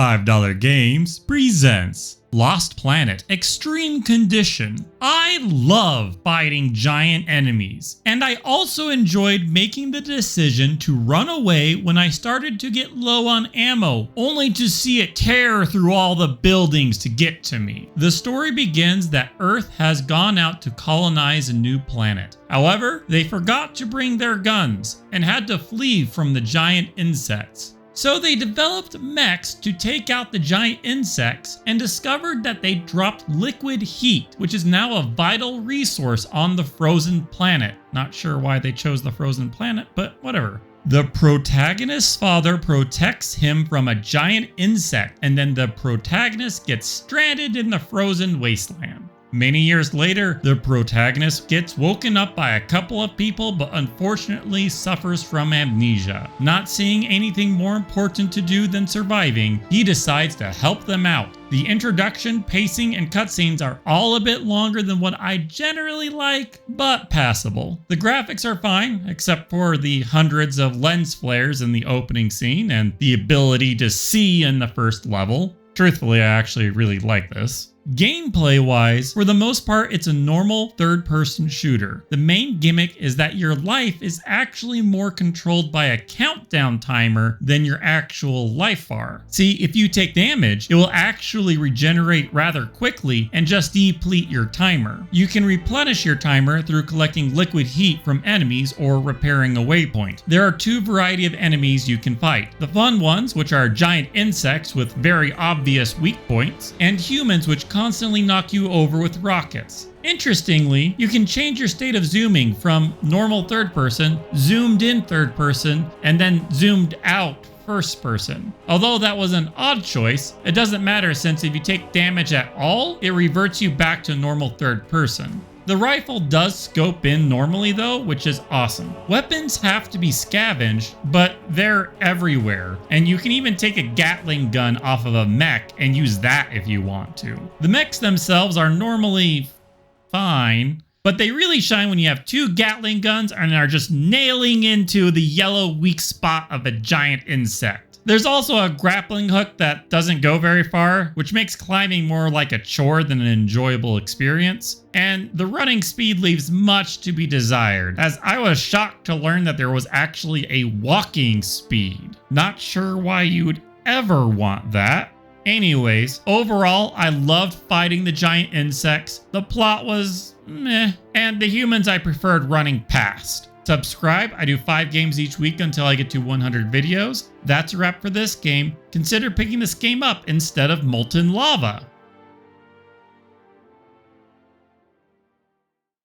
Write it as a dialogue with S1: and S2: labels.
S1: $5 Games presents Lost Planet Extreme Condition. I love fighting giant enemies, and I also enjoyed making the decision to run away when I started to get low on ammo, only to see it tear through all the buildings to get to me. The story begins that Earth has gone out to colonize a new planet. However, they forgot to bring their guns and had to flee from the giant insects. So they developed mechs to take out the giant insects and discovered that they dropped liquid heat, which is now a vital resource on the frozen planet. Not sure why they chose the frozen planet, but whatever. The protagonist's father protects him from a giant insect, and then the protagonist gets stranded in the frozen wasteland. Many years later, the protagonist gets woken up by a couple of people but unfortunately suffers from amnesia. Not seeing anything more important to do than surviving, he decides to help them out. The introduction, pacing, and cutscenes are all a bit longer than what I generally like, but passable. The graphics are fine, except for the hundreds of lens flares in the opening scene and the ability to see in the first level. Truthfully, I actually really like this. Gameplay-wise, for the most part, it's a normal third-person shooter. The main gimmick is that your life is actually more controlled by a countdown timer than your actual life bar. See, if you take damage, it will actually regenerate rather quickly and just deplete your timer. You can replenish your timer through collecting liquid heat from enemies or repairing a waypoint. There are two varieties of enemies you can fight. The fun ones, which are giant insects with very obvious weak points, and humans which constantly knock you over with rockets. Interestingly, you can change your state of zooming from normal third person, zoomed in third person, and then zoomed out first person. Although that was an odd choice, it doesn't matter since if you take damage at all, it reverts you back to normal third person. The rifle does scope in normally though, which is awesome. Weapons have to be scavenged, but they're everywhere, and you can even take a Gatling gun off of a mech and use that if you want to. The mechs themselves are normally fine, but they really shine when you have two Gatling guns and are just nailing into the yellow weak spot of a giant insect. There's also a grappling hook that doesn't go very far, which makes climbing more like a chore than an enjoyable experience. And the running speed leaves much to be desired, as I was shocked to learn that there was actually a walking speed. Not sure why you would ever want that. Anyways, overall, I loved fighting the giant insects. The plot was meh, and the humans I preferred running past. Subscribe. I do 5 games each week until I get to 100 videos. That's a wrap for this game. Consider picking this game up instead of Molten Lava.